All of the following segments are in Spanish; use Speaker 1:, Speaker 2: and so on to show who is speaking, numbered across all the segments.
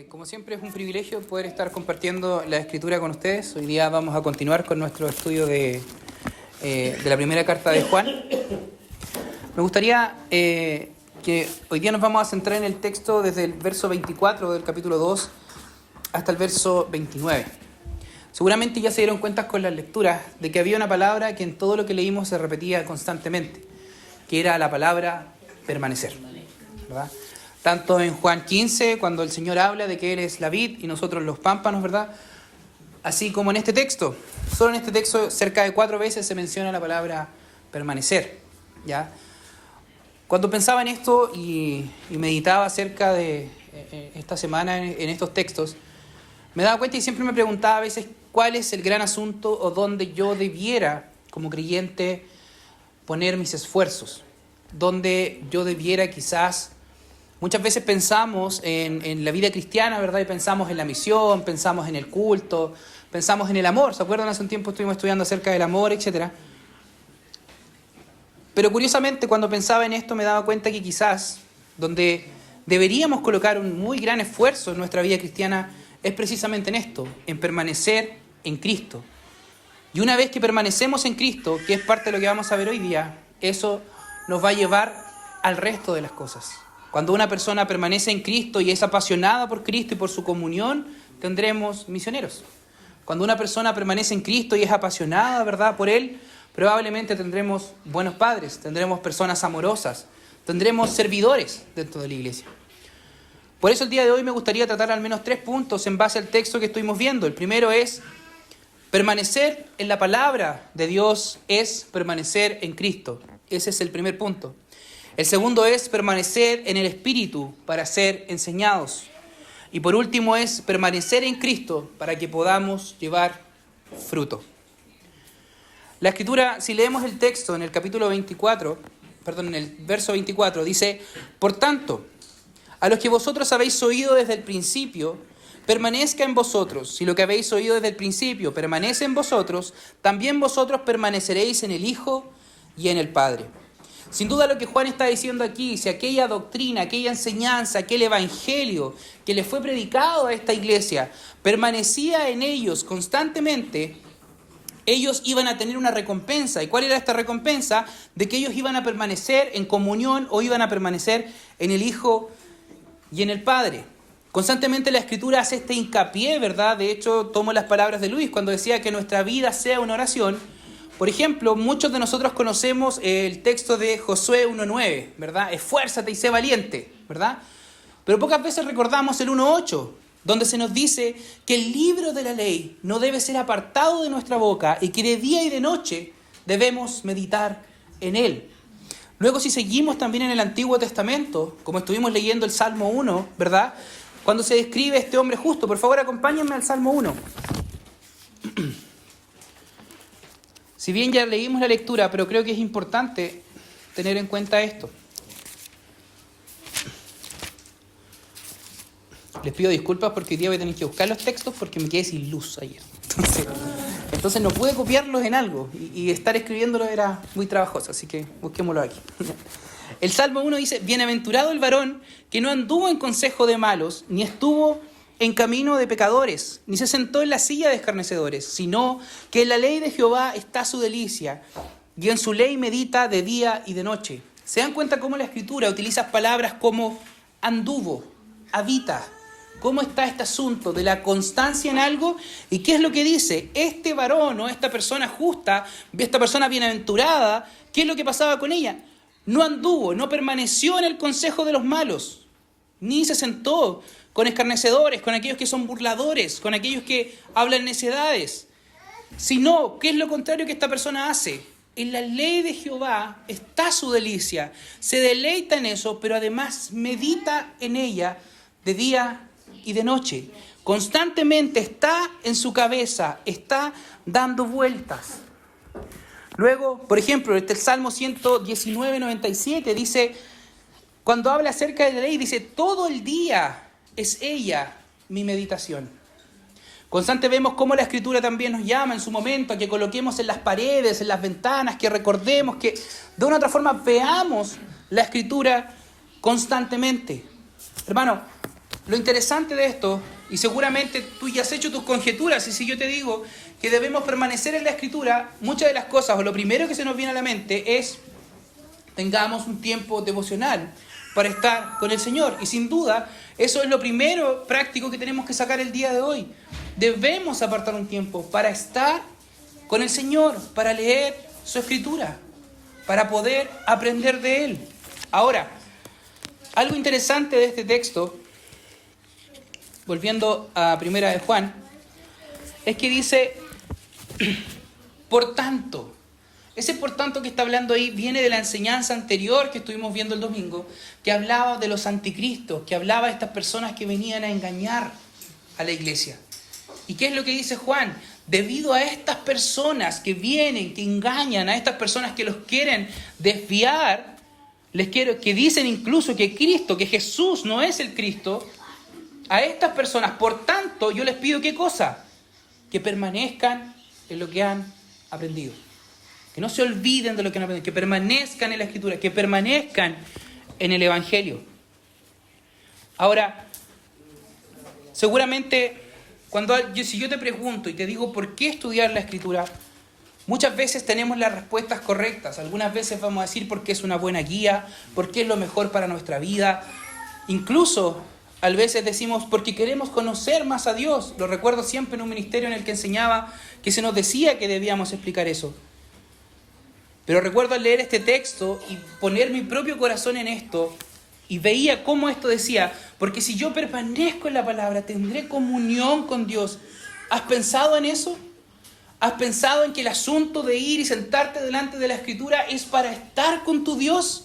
Speaker 1: Como siempre es un privilegio poder estar compartiendo la Escritura con ustedes. Hoy día vamos a continuar con nuestro estudio de la primera carta de Juan. Me gustaría que hoy día nos vamos a centrar en el texto desde el verso 24 del capítulo 2 hasta el verso 29. Seguramente ya se dieron cuenta con las lecturas de que había una palabra que en todo lo que leímos se repetía constantemente, que era la palabra permanecer, ¿verdad? Tanto en Juan 15, cuando el Señor habla de que Él es la vid y nosotros los pámpanos, ¿verdad? Así como en este texto. Solo en este texto cerca de 4 veces se menciona la palabra permanecer, ¿ya? Cuando pensaba en esto y meditaba acerca de esta semana en estos textos, me daba cuenta y siempre me preguntaba a veces cuál es el gran asunto o dónde yo debiera, como creyente, poner mis esfuerzos. Dónde yo debiera quizás... Muchas veces pensamos en la vida cristiana, ¿verdad? Y pensamos en la misión, pensamos en el culto, pensamos en el amor. ¿Se acuerdan? Hace un tiempo estuvimos estudiando acerca del amor, etc. Pero curiosamente, cuando pensaba en esto, me daba cuenta que quizás donde deberíamos colocar un muy gran esfuerzo en nuestra vida cristiana es precisamente en esto, en permanecer en Cristo. Y una vez que permanecemos en Cristo, que es parte de lo que vamos a ver hoy día, eso nos va a llevar al resto de las cosas. Cuando una persona permanece en Cristo y es apasionada por Cristo y por su comunión, tendremos misioneros. Cuando una persona permanece en Cristo y es apasionada, ¿verdad?, por Él, probablemente tendremos buenos padres, tendremos personas amorosas, tendremos servidores dentro de la iglesia. Por eso el día de hoy me gustaría tratar al menos 3 puntos en base al texto que estuvimos viendo. El primero es, permanecer en la palabra de Dios es permanecer en Cristo. Ese es el primer punto. El segundo es permanecer en el Espíritu para ser enseñados. Y por último es permanecer en Cristo para que podamos llevar fruto. La Escritura, si leemos el texto en el capítulo 24, en el verso 24, dice: por tanto, a los que vosotros habéis oído desde el principio, permanezca en vosotros. Si lo que habéis oído desde el principio permanece en vosotros, también vosotros permaneceréis en el Hijo y en el Padre. Sin duda lo que Juan está diciendo aquí, si aquella doctrina, aquella enseñanza, aquel evangelio que le fue predicado a esta iglesia permanecía en ellos constantemente, ellos iban a tener una recompensa. ¿Y cuál era esta recompensa? De que ellos iban a permanecer en comunión o iban a permanecer en el Hijo y en el Padre. Constantemente la Escritura hace este hincapié, ¿verdad? De hecho, tomo las palabras de Luis cuando decía que nuestra vida sea una oración. Por ejemplo, muchos de nosotros conocemos el texto de Josué 1:9, ¿verdad? Esfuérzate y sé valiente, ¿verdad? Pero pocas veces recordamos el 1:8, donde se nos dice que el libro de la ley no debe ser apartado de nuestra boca y que de día y de noche debemos meditar en él. Luego, si seguimos también en el Antiguo Testamento, como estuvimos leyendo el Salmo 1, ¿verdad? Cuando se describe este hombre justo, por favor acompáñenme al Salmo 1. Si bien ya leímos la lectura, pero creo que es importante tener en cuenta esto. Les pido disculpas porque hoy día voy a tener que buscar los textos porque me quedé sin luz ayer. Entonces no pude copiarlos en algo y estar escribiéndolo era muy trabajoso, así que busquémoslo aquí. El Salmo 1 dice: bienaventurado el varón que no anduvo en consejo de malos, ni estuvo en camino de pecadores, ni se sentó en la silla de escarnecedores, sino que en la ley de Jehová está su delicia, y en su ley medita de día y de noche. ¿Se dan cuenta cómo la Escritura utiliza palabras como anduvo, habita? ¿Cómo está este asunto de la constancia en algo? ¿Y qué es lo que dice? Este varón o esta persona justa, esta persona bienaventurada, ¿qué es lo que pasaba con ella? No anduvo, no permaneció en el consejo de los malos, ni se sentó con escarnecedores, con aquellos que son burladores, con aquellos que hablan necedades. Sino, ¿qué es lo contrario que esta persona hace? En la ley de Jehová está su delicia, se deleita en eso, pero además medita en ella de día y de noche. Constantemente está en su cabeza, está dando vueltas. Luego, por ejemplo, el Salmo 119:97 dice, cuando habla acerca de la ley, dice: todo el día es ella mi meditación. Constante vemos cómo la Escritura también nos llama en su momento a que coloquemos en las paredes, en las ventanas, que recordemos, que de una u otra forma veamos la Escritura constantemente. Hermano, lo interesante de esto, y seguramente tú ya has hecho tus conjeturas, y si yo te digo que debemos permanecer en la Escritura, muchas de las cosas, o lo primero que se nos viene a la mente es, tengamos un tiempo devocional para estar con el Señor. Y sin duda, eso es lo primero práctico que tenemos que sacar el día de hoy. Debemos apartar un tiempo para estar con el Señor, para leer su Escritura, para poder aprender de Él. Ahora, algo interesante de este texto, volviendo a Primera de Juan, es que dice, por tanto. Ese por tanto que está hablando ahí viene de la enseñanza anterior que estuvimos viendo el domingo, que hablaba de los anticristos, que hablaba de estas personas que venían a engañar a la iglesia. ¿Y qué es lo que dice Juan? Debido a estas personas que vienen, que engañan, a estas personas que los quieren desviar, que dicen incluso que Cristo, que Jesús no es el Cristo, a estas personas, por tanto, yo les pido ¿qué cosa? Que permanezcan en lo que han aprendido. Que no se olviden de lo que han aprendido, que permanezcan en la Escritura, que permanezcan en el Evangelio. Ahora, seguramente, si yo te pregunto y te digo por qué estudiar la Escritura, muchas veces tenemos las respuestas correctas. Algunas veces vamos a decir porque es una buena guía, porque es lo mejor para nuestra vida. Incluso, a veces decimos porque queremos conocer más a Dios. Lo recuerdo siempre en un ministerio en el que enseñaba que se nos decía que debíamos explicar eso. Pero recuerdo al leer este texto y poner mi propio corazón en esto, y veía cómo esto decía, porque si yo permanezco en la palabra, tendré comunión con Dios. ¿Has pensado en eso? ¿Has pensado en que el asunto de ir y sentarte delante de la Escritura es para estar con tu Dios?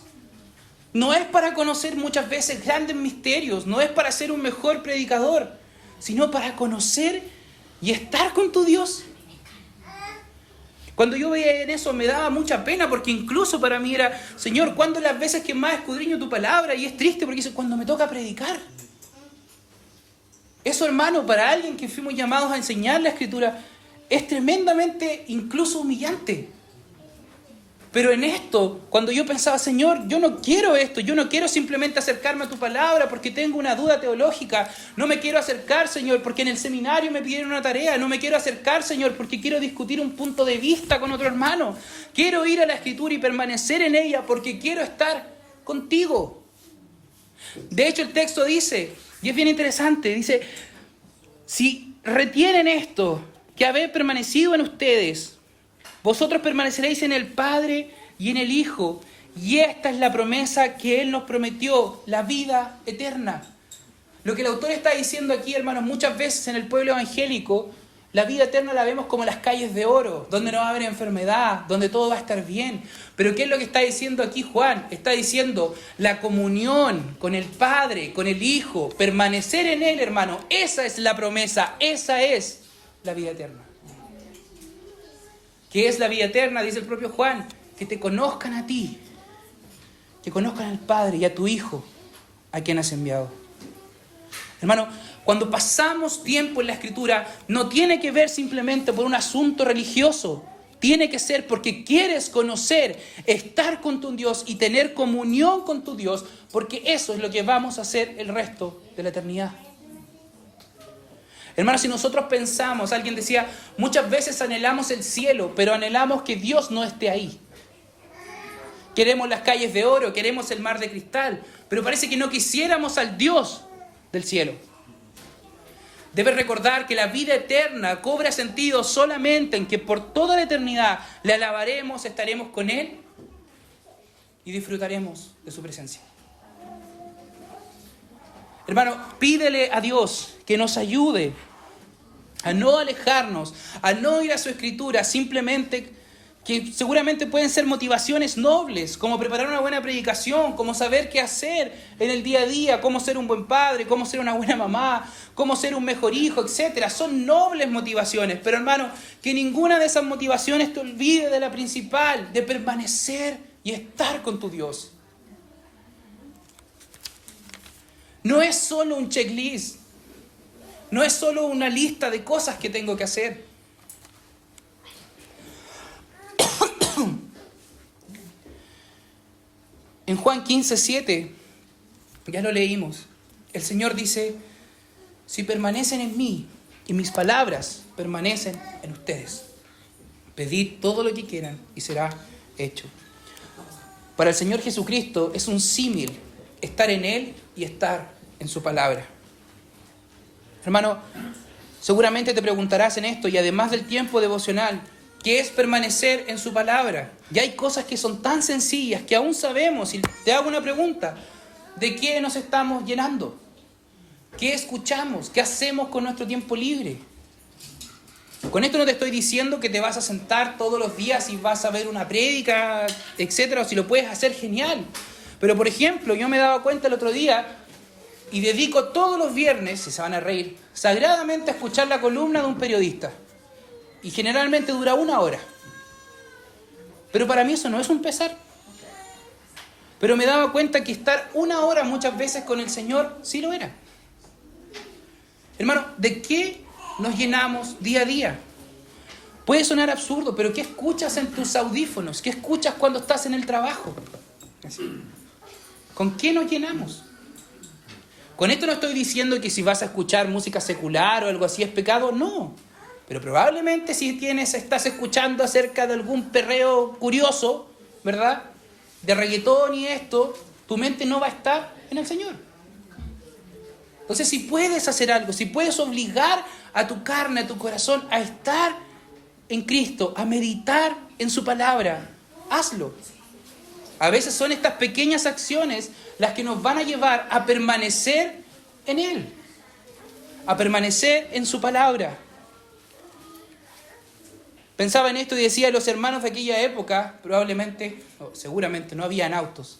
Speaker 1: No es para conocer muchas veces grandes misterios, no es para ser un mejor predicador, sino para conocer y estar con tu Dios. Cuando yo veía en eso me daba mucha pena, porque incluso para mí era, Señor, ¿cuándo las veces que más escudriño tu palabra? Y es triste porque dice, cuando me toca predicar. Eso, hermano, para alguien que fuimos llamados a enseñar la Escritura, es tremendamente incluso humillante. Pero en esto, cuando yo pensaba, Señor, yo no quiero esto, yo no quiero simplemente acercarme a tu palabra porque tengo una duda teológica, no me quiero acercar, Señor, porque en el seminario me pidieron una tarea, no me quiero acercar, Señor, porque quiero discutir un punto de vista con otro hermano, quiero ir a la Escritura y permanecer en ella porque quiero estar contigo. De hecho, el texto dice, y es bien interesante, dice, si retienen esto, que habéis permanecido en ustedes, vosotros permaneceréis en el Padre y en el Hijo, y esta es la promesa que Él nos prometió, la vida eterna. Lo que el autor está diciendo aquí, hermanos, muchas veces en el pueblo evangélico, la vida eterna la vemos como las calles de oro, donde no va a haber enfermedad, donde todo va a estar bien. Pero ¿qué es lo que está diciendo aquí Juan? Está diciendo la comunión con el Padre, con el Hijo, permanecer en Él, hermano. Esa es la promesa, esa es la vida eterna. ¿Qué es la vida eterna? Dice el propio Juan, que te conozcan a ti, que conozcan al Padre y a tu Hijo, a quien has enviado. Hermano, cuando pasamos tiempo en la Escritura, no tiene que ver simplemente por un asunto religioso, tiene que ser porque quieres conocer, estar con tu Dios y tener comunión con tu Dios, porque eso es lo que vamos a hacer el resto de la eternidad. Hermanos, si nosotros pensamos, alguien decía, muchas veces anhelamos el cielo, pero anhelamos que Dios no esté ahí. Queremos las calles de oro, queremos el mar de cristal, pero parece que no quisiéramos al Dios del cielo. Debes recordar que la vida eterna cobra sentido solamente en que por toda la eternidad le alabaremos, estaremos con Él y disfrutaremos de su presencia. Hermano, pídele a Dios que nos ayude a no alejarnos, a no ir a su Escritura, simplemente que seguramente pueden ser motivaciones nobles, como preparar una buena predicación, como saber qué hacer en el día a día, cómo ser un buen padre, cómo ser una buena mamá, cómo ser un mejor hijo, etc. Son nobles motivaciones, pero hermano, que ninguna de esas motivaciones te olvide de la principal, de permanecer y estar con tu Dios. No es solo un checklist, no es solo una lista de cosas que tengo que hacer. En Juan 15:7, ya lo leímos, el Señor dice, si permanecen en mí y mis palabras permanecen en ustedes. Pedid todo lo que quieran y será hecho. Para el Señor Jesucristo es un símil estar en Él y estar en su palabra. Hermano, seguramente te preguntarás en esto, y además del tiempo devocional, ¿qué es permanecer en su palabra? Ya hay cosas que son tan sencillas que aún sabemos. Y te hago una pregunta: ¿de qué nos estamos llenando? ¿Qué escuchamos? ¿Qué hacemos con nuestro tiempo libre? Con esto no te estoy diciendo que te vas a sentar todos los días y vas a ver una prédica, etcétera, o si lo puedes hacer, genial. Pero, por ejemplo, yo me daba cuenta el otro día y dedico todos los viernes, si se van a reír, sagradamente a escuchar la columna de un periodista. Y generalmente dura 1 hora. Pero para mí eso no es un pesar. Pero me daba cuenta que estar 1 hora muchas veces con el Señor sí lo era. Hermano, ¿de qué nos llenamos día a día? Puede sonar absurdo, pero ¿qué escuchas en tus audífonos? ¿Qué escuchas cuando estás en el trabajo? Así. ¿Con qué nos llenamos? Con esto no estoy diciendo que si vas a escuchar música secular o algo así es pecado, no. Pero probablemente si estás escuchando acerca de algún perreo curioso, ¿verdad?, de reggaetón y esto, tu mente no va a estar en el Señor. Entonces, si puedes hacer algo, si puedes obligar a tu carne, a tu corazón a estar en Cristo, a meditar en su palabra, hazlo. A veces son estas pequeñas acciones las que nos van a llevar a permanecer en Él, a permanecer en su palabra. Pensaba en esto y decía, los hermanos de aquella época, probablemente, o seguramente no habían autos.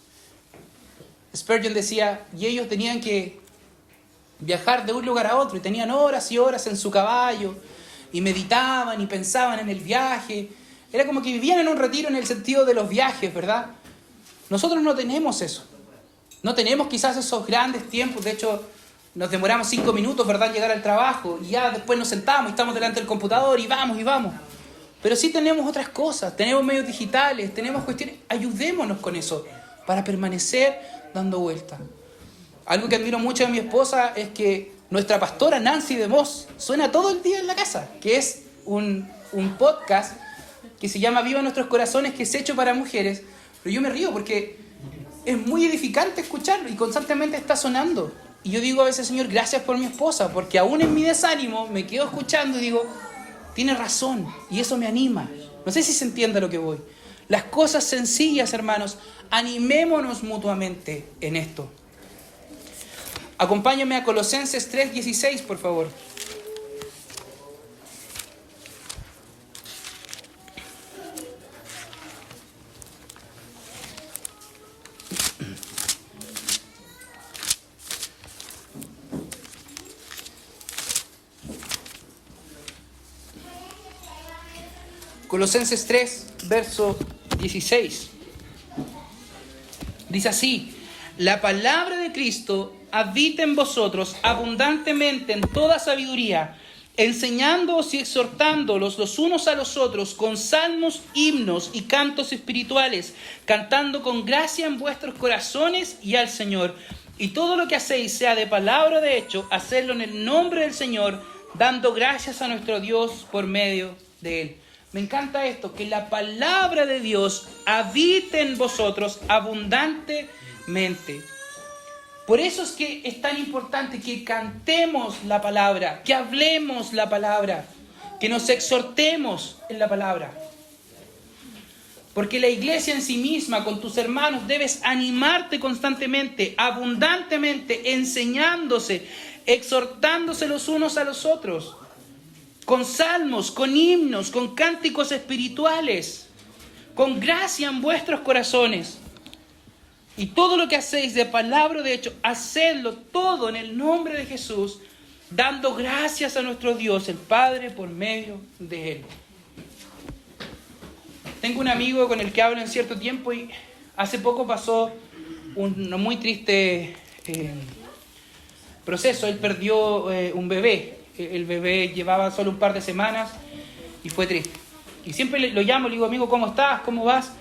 Speaker 1: Spurgeon decía, y ellos tenían que viajar de un lugar a otro, y tenían horas y horas en su caballo, y meditaban y pensaban en el viaje. Era como que vivían en un retiro en el sentido de los viajes, ¿verdad? Nosotros no tenemos eso. No tenemos quizás esos grandes tiempos. De hecho, nos demoramos 5 minutos, ¿verdad?, en llegar al trabajo, y ya después nos sentamos y estamos delante del computador y vamos. Pero sí tenemos otras cosas, tenemos medios digitales, tenemos cuestiones. Ayudémonos con eso para permanecer dando vueltas. Algo que admiro mucho de mi esposa es que nuestra pastora Nancy DeMoss suena todo el día en la casa, que es un podcast que se llama Viva Nuestros Corazones, que es hecho para mujeres. Pero yo me río porque es muy edificante escucharlo y constantemente está sonando. Y yo digo a veces, Señor, gracias por mi esposa, porque aún en mi desánimo me quedo escuchando y digo, tiene razón, y eso me anima. No sé si se entiende a lo que voy. Las cosas sencillas, hermanos, animémonos mutuamente en esto. Acompáñame a Colosenses 3:16, por favor. Colosenses 3, verso 16. Dice así: la palabra de Cristo habita en vosotros abundantemente en toda sabiduría, enseñándoos y exhortándolos los unos a los otros con salmos, himnos y cantos espirituales, cantando con gracia en vuestros corazones y al Señor. Y todo lo que hacéis, sea de palabra o de hecho, hacedlo en el nombre del Señor, dando gracias a nuestro Dios por medio de Él. Me encanta esto, que la palabra de Dios habite en vosotros abundantemente. Por eso es que es tan importante que cantemos la palabra, que hablemos la palabra, que nos exhortemos en la palabra. Porque la iglesia en sí misma, con tus hermanos, debes animarte constantemente, abundantemente, enseñándose, exhortándose los unos a los otros, con salmos, con himnos, con cánticos espirituales, con gracia en vuestros corazones. Y todo lo que hacéis de palabra o de hecho, hacedlo todo en el nombre de Jesús, dando gracias a nuestro Dios, el Padre, por medio de Él. Tengo un amigo con el que hablo en cierto tiempo y hace poco pasó un muy triste proceso. Él perdió un bebé. El bebé llevaba solo un par de semanas y fue triste. Y siempre lo llamo, le digo, amigo, ¿cómo estás? ¿Cómo vas?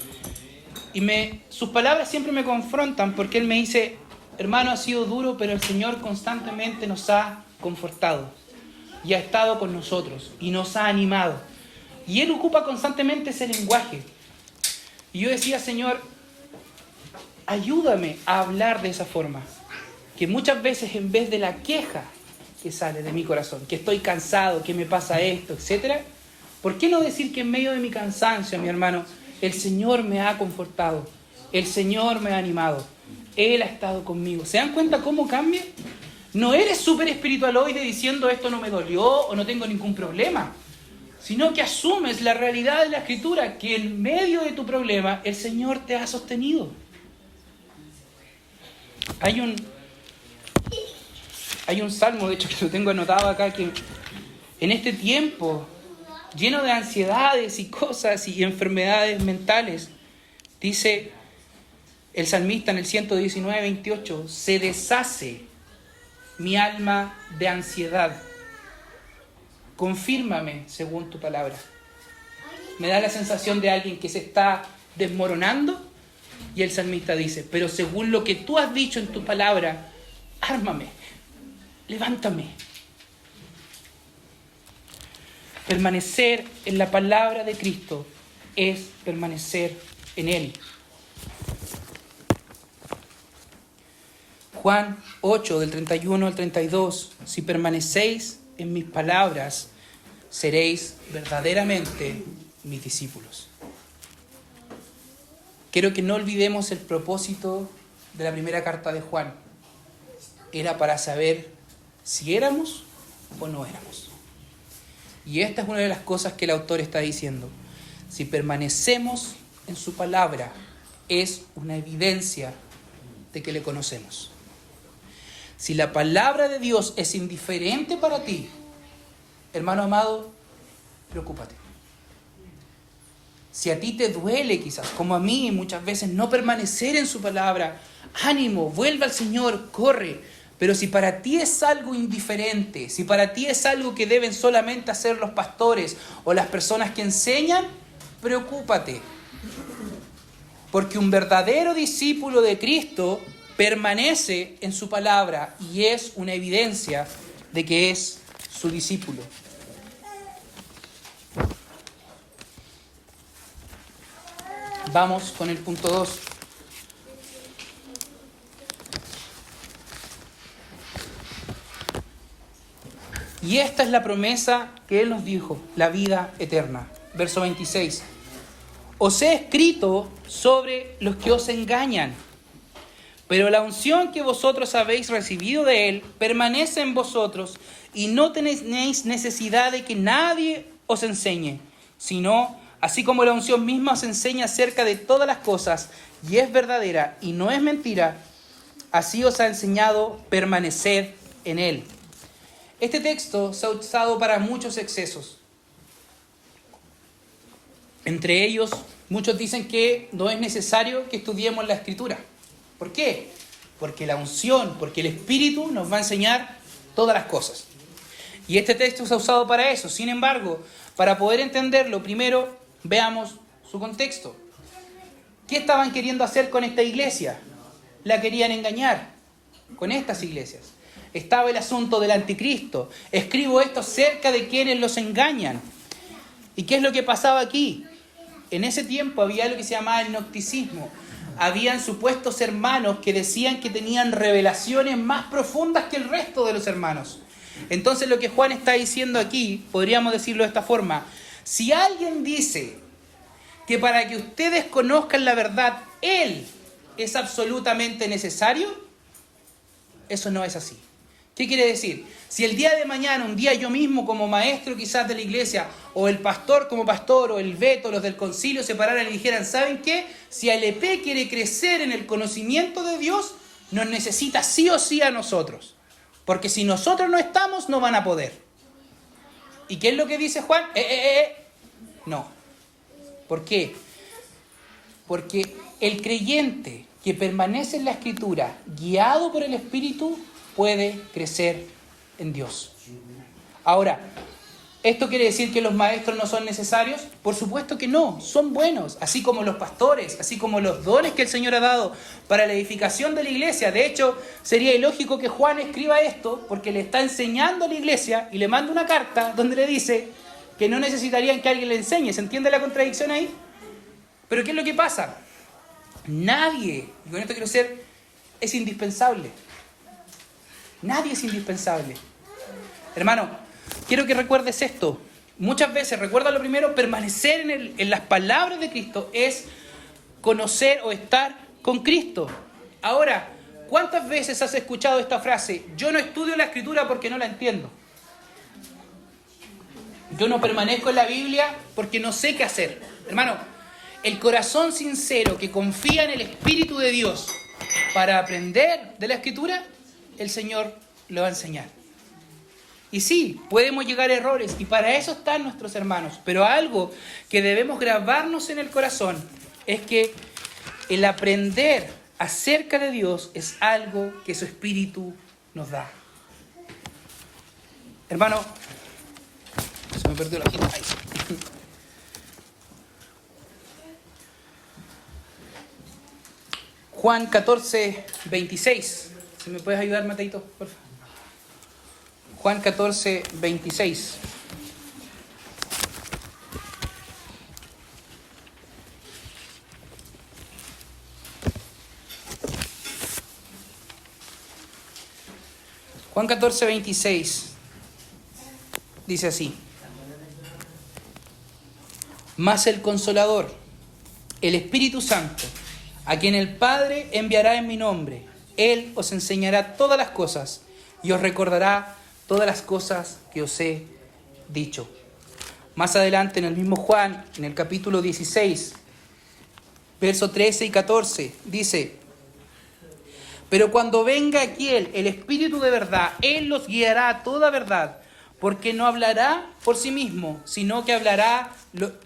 Speaker 1: Y sus palabras siempre me confrontan porque él me dice, hermano, ha sido duro, pero el Señor constantemente nos ha confortado y ha estado con nosotros y nos ha animado. Y Él ocupa constantemente ese lenguaje. Y yo decía, Señor, ayúdame a hablar de esa forma. Que muchas veces en vez de la queja que sale de mi corazón, que estoy cansado, que me pasa esto, etc., ¿por qué no decir que en medio de mi cansancio, mi hermano, el Señor me ha confortado, el Señor me ha animado, Él ha estado conmigo? ¿Se dan cuenta cómo cambia? No eres súper espiritualoide diciendo esto no me dolió o no tengo ningún problema, sino que asumes la realidad de la Escritura, que en medio de tu problema el Señor te ha sostenido. Hay un salmo, de hecho, que lo tengo anotado acá, que en este tiempo lleno de ansiedades y cosas y enfermedades mentales, dice el salmista en el 119:28, se deshace mi alma de ansiedad. Confírmame según tu palabra. Me da la sensación de alguien que se está desmoronando y el salmista dice, pero según lo que tú has dicho en tu palabra, ármame, levántame. Permanecer en la palabra de Cristo es permanecer en Él. Juan 8, del 31 al 32, si permanecéis en mis palabras, seréis verdaderamente mis discípulos. Quiero que no olvidemos el propósito de la primera carta de Juan. Era para saber si éramos o no éramos. Y esta es una de las cosas que el autor está diciendo. Si permanecemos en su palabra, es una evidencia de que le conocemos. Si la palabra de Dios es indiferente para ti, hermano amado, preocúpate. Si a ti te duele quizás, como a mí muchas veces, no permanecer en su palabra, ánimo, vuelve al Señor, corre. Pero si para ti es algo indiferente, si para ti es algo que deben solamente hacer los pastores o las personas que enseñan, preocúpate. Porque un verdadero discípulo de Cristo permanece en su palabra y es una evidencia de que es su discípulo. Vamos con el punto 2. Y esta es la promesa que Él nos dijo, la vida eterna. Verso 26. Os he escrito sobre los que os engañan, pero la unción que vosotros habéis recibido de Él permanece en vosotros y no tenéis necesidad de que nadie os enseñe, sino, así como la unción misma os enseña acerca de todas las cosas y es verdadera y no es mentira, así os ha enseñado permanecer en Él. Este texto se ha usado para muchos excesos. Entre ellos, muchos dicen que no es necesario que estudiemos la Escritura. ¿Por qué? Porque la unción, porque el Espíritu nos va a enseñar todas las cosas. Y este texto se ha usado para eso. Sin embargo, para poder entenderlo, primero veamos su contexto. ¿Qué estaban queriendo hacer con esta iglesia? La querían engañar con estas iglesias. Estaba el asunto del anticristo. Escribo esto acerca de quienes los engañan. ¿Y qué es lo que pasaba aquí? En ese tiempo había lo que se llamaba el gnosticismo. Habían supuestos hermanos que decían que tenían revelaciones más profundas que el resto de los hermanos. Entonces lo que Juan está diciendo aquí, podríamos decirlo de esta forma: si alguien dice que para que ustedes conozcan la verdad, Él es absolutamente necesario, eso no es así. ¿Qué quiere decir? Si el día de mañana, un día yo mismo como maestro quizás de la iglesia, o el pastor como pastor, o el veto, los del concilio se pararan y dijeran, ¿saben qué? Si ALP quiere crecer en el conocimiento de Dios, nos necesita sí o sí a nosotros. Porque si nosotros no estamos, no van a poder. ¿Y qué es lo que dice Juan? No. ¿Por qué? Porque el creyente que permanece en la Escritura, guiado por el Espíritu, puede crecer en Dios. Ahora, ¿Esto quiere decir que los maestros no son necesarios? Por supuesto que no, son buenos, así como los pastores, así como los dones que el Señor ha dado para la edificación de la iglesia. De hecho, sería ilógico que Juan escriba esto porque le está enseñando a la iglesia y le manda una carta donde le dice que no necesitarían que alguien le enseñe. ¿Se entiende la contradicción ahí? Pero ¿qué es lo que pasa? Nadie, y con esto quiero ser, es indispensable. Nadie es indispensable. Hermano, quiero que recuerdes esto. Muchas veces, recuerda lo primero, permanecer en las palabras de Cristo es conocer o estar con Cristo. Ahora, ¿cuántas veces has escuchado esta frase? Yo no estudio la Escritura porque no la entiendo. Yo no permanezco en la Biblia porque no sé qué hacer. Hermano, el corazón sincero que confía en el Espíritu de Dios para aprender de la Escritura, el Señor lo va a enseñar. Y sí, podemos llegar a errores y para eso están nuestros hermanos. Pero algo que debemos grabarnos en el corazón es que el aprender acerca de Dios es algo que su Espíritu nos da. Hermano, se me perdió la hojita. Ahí. Juan 14, 26. Si me puedes ayudar, Mateito, por favor. Juan 14, 26. Juan 14, 26 dice así: Mas el Consolador, el Espíritu Santo, a quien el Padre enviará en mi nombre, Él os enseñará todas las cosas y os recordará todas las cosas que os he dicho. Más adelante en el mismo Juan, en el capítulo 16, versos 13 y 14, dice: Pero cuando venga aquí el Espíritu de verdad, Él los guiará a toda verdad, porque no hablará por sí mismo, sino que hablará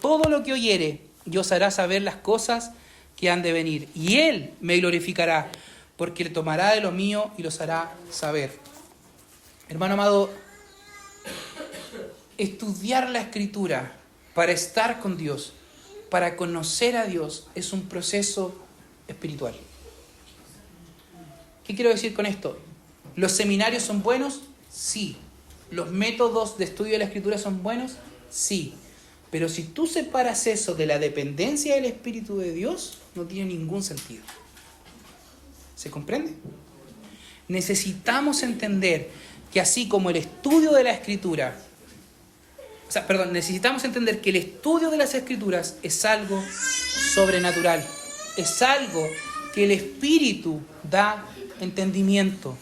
Speaker 1: todo lo que oyere, y os hará saber las cosas que han de venir. Y Él me glorificará, porque le tomará de lo mío y los hará saber. Hermano amado, estudiar la Escritura para estar con Dios, para conocer a Dios, es un proceso espiritual. ¿Qué quiero decir con esto? ¿Los seminarios son buenos? Sí. ¿Los métodos de estudio de la Escritura son buenos? Sí. Pero si tú separas eso de la dependencia del Espíritu de Dios, no tiene ningún sentido. ¿Se comprende? Necesitamos entender que así como el estudio de la Escritura, necesitamos entender que el estudio de las Escrituras es algo sobrenatural, es algo que el Espíritu da entendimiento.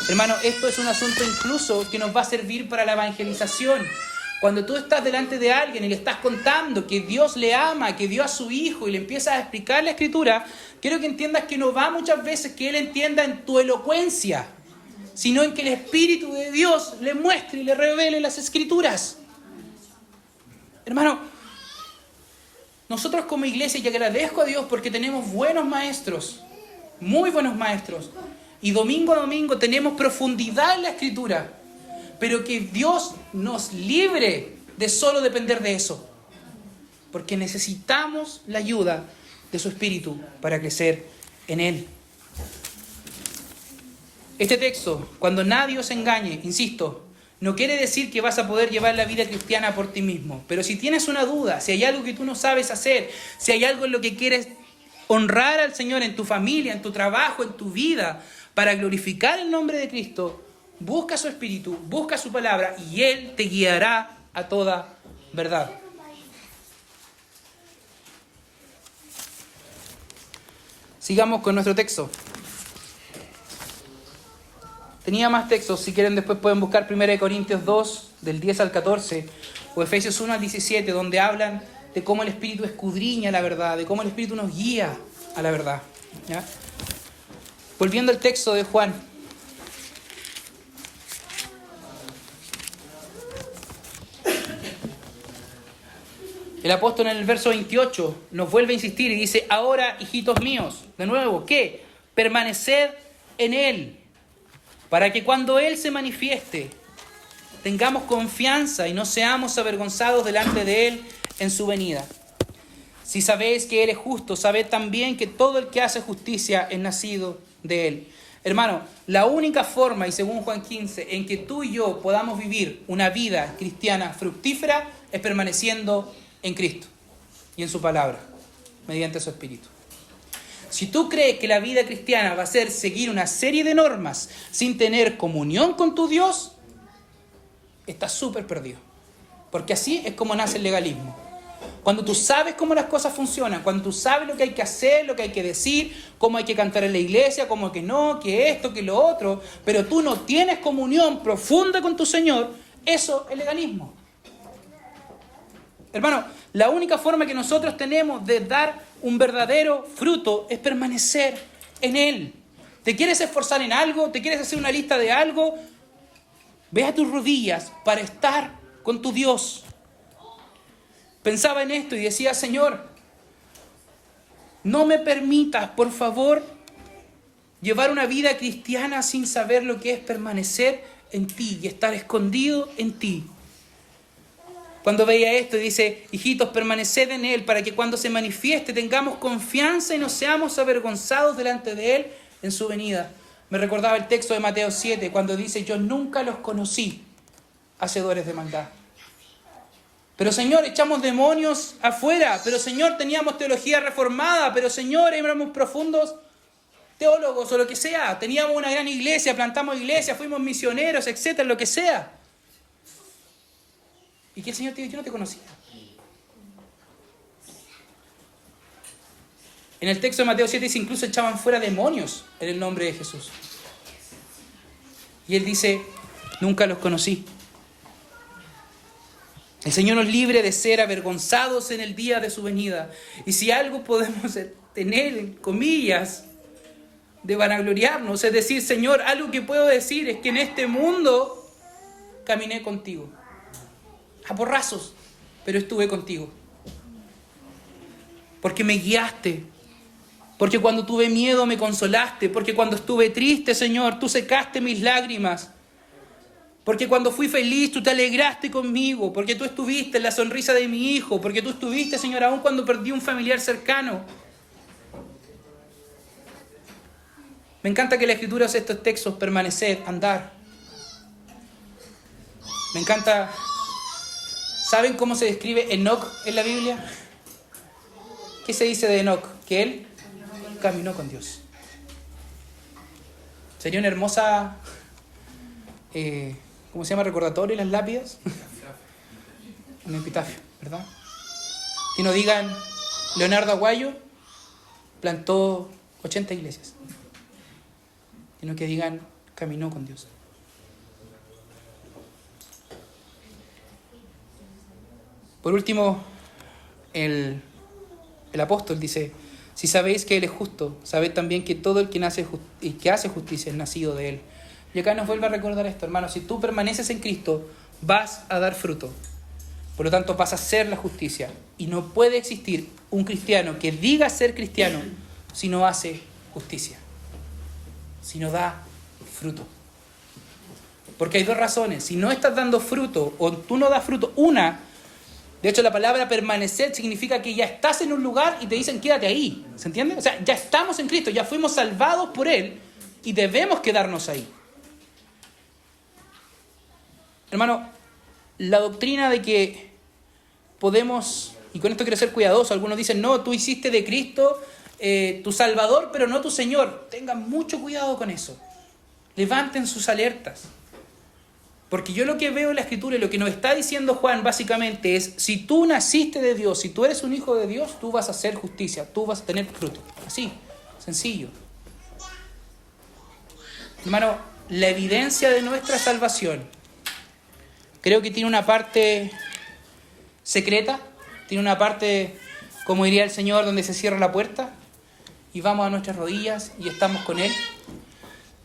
Speaker 1: Hermano, esto es un asunto incluso que nos va a servir para la evangelización. Cuando tú estás delante de alguien y le estás contando que Dios le ama, que dio a su Hijo y le empiezas a explicar la Escritura, quiero que entiendas que no va muchas veces que Él entienda en tu elocuencia, sino en que el Espíritu de Dios le muestre y le revele las Escrituras. Hermano, nosotros como iglesia, y agradezco a Dios porque tenemos buenos maestros, muy buenos maestros, y domingo a domingo tenemos profundidad en la Escritura, pero que Dios nos libre de solo depender de eso, porque necesitamos la ayuda de su Espíritu para crecer en Él. Este texto, cuando nadie os engañe, insisto, no quiere decir que vas a poder llevar la vida cristiana por ti mismo, pero si tienes una duda, si hay algo que tú no sabes hacer, si hay algo en lo que quieres honrar al Señor en tu familia, en tu trabajo, en tu vida, para glorificar el nombre de Cristo, busca su Espíritu, busca su palabra y Él te guiará a toda verdad. Sigamos con nuestro texto. Tenía más textos, si quieren después pueden buscar 1 Corintios 2, del 10 al 14, o Efesios 1 al 17, donde hablan de cómo el Espíritu escudriña la verdad, de cómo el Espíritu nos guía a la verdad. ¿Ya? Volviendo al texto de Juan. El apóstol en el verso 28 nos vuelve a insistir y dice: ahora, hijitos míos, de nuevo, ¿qué? Permaneced en Él, para que cuando Él se manifieste, tengamos confianza y no seamos avergonzados delante de Él en su venida. Si sabéis que Él es justo, sabed también que todo el que hace justicia es nacido de Él. Hermano, la única forma, y según Juan 15, en que tú y yo podamos vivir una vida cristiana fructífera es permaneciendo en Cristo y en su palabra, mediante su Espíritu. Si tú crees que la vida cristiana va a ser seguir una serie de normas sin tener comunión con tu Dios, estás súper perdido. Porque así es como nace el legalismo. Cuando tú sabes cómo las cosas funcionan, cuando tú sabes lo que hay que hacer, lo que hay que decir, cómo hay que cantar en la iglesia, cómo que no, que esto, que lo otro, pero tú no tienes comunión profunda con tu Señor, eso es legalismo. Hermano, la única forma que nosotros tenemos de dar un verdadero fruto es permanecer en Él. ¿Te quieres esforzar en algo? ¿Te quieres hacer una lista de algo? Ve a tus rodillas para estar con tu Dios. Pensaba en esto y decía, Señor, no me permitas, por favor, llevar una vida cristiana sin saber lo que es permanecer en ti y estar escondido en ti. Cuando veía esto, dice, hijitos, permaneced en Él para que cuando se manifieste tengamos confianza y no seamos avergonzados delante de Él en su venida. Me recordaba el texto de Mateo 7, cuando dice, yo nunca los conocí, hacedores de maldad. Pero Señor, echamos demonios afuera. Pero Señor, teníamos teología reformada. Pero Señor, éramos profundos teólogos o lo que sea. Teníamos una gran iglesia, plantamos iglesia, fuimos misioneros, etcétera, lo que sea. Y que el Señor te dice, yo no te conocía. En el texto de Mateo 7 dice, incluso echaban fuera demonios en el nombre de Jesús. Y Él dice, nunca los conocí. El Señor nos libre de ser avergonzados en el día de su venida. Y si algo podemos tener, en comillas, de vanagloriarnos, es decir, Señor, algo que puedo decir es que en este mundo caminé contigo. A porrazos, pero estuve contigo. Porque me guiaste. Porque cuando tuve miedo me consolaste. Porque cuando estuve triste, Señor, tú secaste mis lágrimas. Porque cuando fui feliz, tú te alegraste conmigo. Porque tú estuviste en la sonrisa de mi hijo. Porque tú estuviste, Señor, aún cuando perdí un familiar cercano. Me encanta que la Escritura use estos textos, permanecer, andar. Me encanta. ¿Saben cómo se describe Enoc en la Biblia? ¿Qué se dice de Enoc? Que él caminó con Dios. Sería una hermosa... ¿cómo se llama? Recordatorio en las lápidas. Un epitafio, ¿verdad? Que no digan, Leonardo Aguayo plantó 80 iglesias. Sino que digan, caminó con Dios. Por último, el apóstol dice, si sabéis que Él es justo, sabed también que todo el que hace justicia es nacido de Él. Y acá nos vuelve a recordar esto, hermano. Si tú permaneces en Cristo, vas a dar fruto. Por lo tanto, vas a hacer la justicia. Y no puede existir un cristiano que diga ser cristiano si no hace justicia. Si no da fruto. Porque hay dos razones. Si no estás dando fruto o tú no das fruto, de hecho la palabra permanecer significa que ya estás en un lugar y te dicen quédate ahí. ¿Se entiende? O sea, ya estamos en Cristo, ya fuimos salvados por Él y debemos quedarnos ahí. Hermano, la doctrina de que podemos, y con esto quiero ser cuidadoso, algunos dicen, no, tú hiciste de Cristo tu Salvador, pero no tu Señor. Tengan mucho cuidado con eso. Levanten sus alertas. Porque yo lo que veo en la Escritura y lo que nos está diciendo Juan básicamente es, si tú naciste de Dios, si tú eres un hijo de Dios, tú vas a hacer justicia, tú vas a tener fruto. Así, sencillo. Hermano, la evidencia de nuestra salvación creo que tiene una parte secreta, tiene una parte, como diría el Señor, donde se cierra la puerta y vamos a nuestras rodillas y estamos con Él.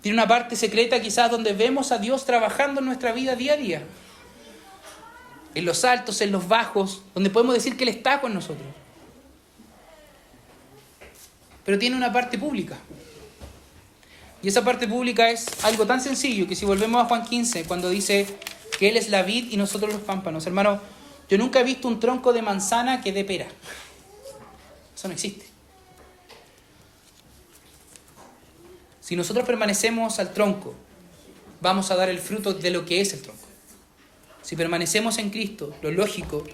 Speaker 1: Tiene una parte secreta quizás donde vemos a Dios trabajando en nuestra vida diaria. En los altos, en los bajos, donde podemos decir que Él está con nosotros. Pero tiene una parte pública. Y esa parte pública es algo tan sencillo que si volvemos a Juan 15, cuando dice, que Él es la vid y nosotros los pámpanos. Hermano, yo nunca he visto un tronco de manzana que dé pera. Eso no existe. Si nosotros permanecemos al tronco, vamos a dar el fruto de lo que es el tronco. Si permanecemos en Cristo, lo lógico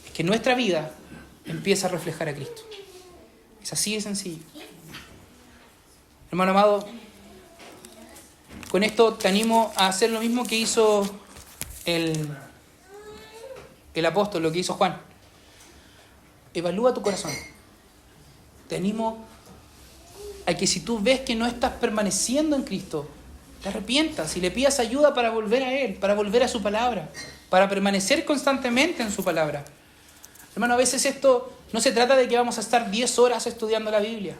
Speaker 1: es que nuestra vida empieza a reflejar a Cristo. Es así de sencillo. Hermano amado, con esto te animo a hacer lo mismo que hizo el apóstol, lo que hizo Juan. Evalúa tu corazón. Te animo a que si tú ves que no estás permaneciendo en Cristo, te arrepientas y le pidas ayuda para volver a Él, para volver a su palabra, para permanecer constantemente en su palabra. Hermano, a veces esto no se trata de que vamos a estar 10 horas estudiando la Biblia,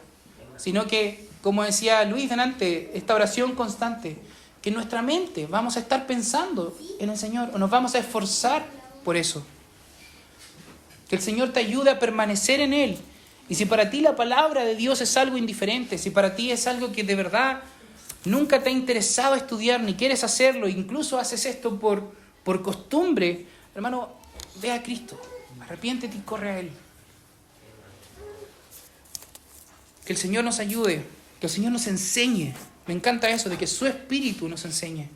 Speaker 1: sino que, como decía Luis delante, esta oración constante, que en nuestra mente vamos a estar pensando en el Señor o nos vamos a esforzar por eso. Que el Señor te ayude a permanecer en Él. Y si para ti la palabra de Dios es algo indiferente, si para ti es algo que de verdad nunca te ha interesado estudiar ni quieres hacerlo, incluso haces esto por costumbre, hermano, ve a Cristo, arrepiéntete y corre a Él. Que el Señor nos ayude, que el Señor nos enseñe. Me encanta eso, de que su Espíritu nos enseñe.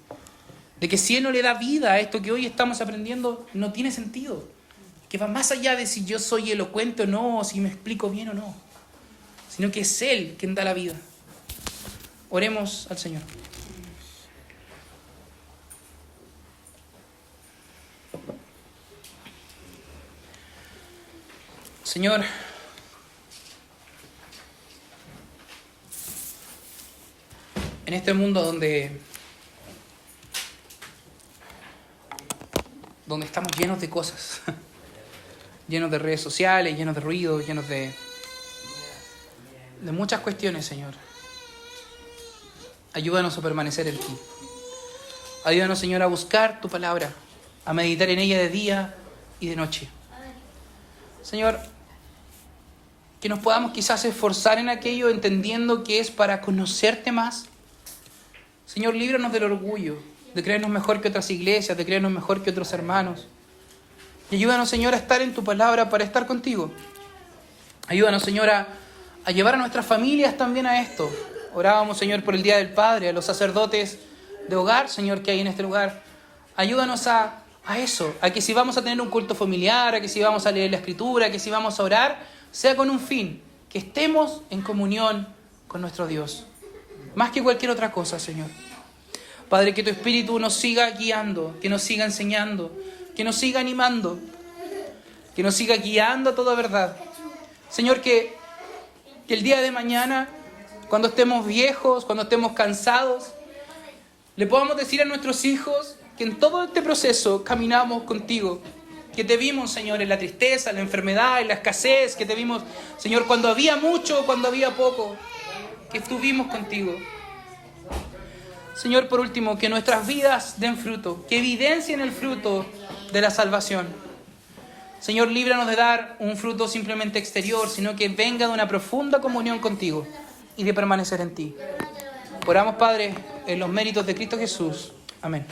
Speaker 1: De que si Él no le da vida a esto que hoy estamos aprendiendo, no tiene sentido. Que va más allá de si yo soy elocuente o no, o si me explico bien o no. Sino que es Él quien da la vida. Oremos al Señor. Señor, en este mundo donde estamos llenos de cosas, llenos de redes sociales, llenos de ruido, llenos de muchas cuestiones, Señor. Ayúdanos a permanecer en ti. Ayúdanos, Señor, a buscar tu palabra, a meditar en ella de día y de noche. Señor, que nos podamos quizás esforzar en aquello entendiendo que es para conocerte más. Señor, líbranos del orgullo, de creernos mejor que otras iglesias, de creernos mejor que otros hermanos. Y ayúdanos, Señor, a estar en tu palabra para estar contigo. Ayúdanos, Señor, a llevar a nuestras familias también a esto. Orábamos, Señor, por el Día del Padre, a los sacerdotes de hogar, Señor, que hay en este lugar. Ayúdanos a eso, a que si vamos a tener un culto familiar, a que si vamos a leer la Escritura, a que si vamos a orar, sea con un fin, que estemos en comunión con nuestro Dios. Más que cualquier otra cosa, Señor. Padre, que tu Espíritu nos siga guiando, que nos siga enseñando, que nos siga animando, que nos siga guiando a toda verdad. Señor, que el día de mañana, cuando estemos viejos, cuando estemos cansados, le podamos decir a nuestros hijos que en todo este proceso caminamos contigo, que te vimos, Señor, en la tristeza, en la enfermedad, en la escasez, que te vimos, Señor, cuando había mucho, cuando había poco, que estuvimos contigo. Señor, por último, que nuestras vidas den fruto, que evidencien el fruto de la salvación. Señor, líbranos de dar un fruto simplemente exterior, sino que venga de una profunda comunión contigo y de permanecer en ti. Oramos, Padre, en los méritos de Cristo Jesús. Amén.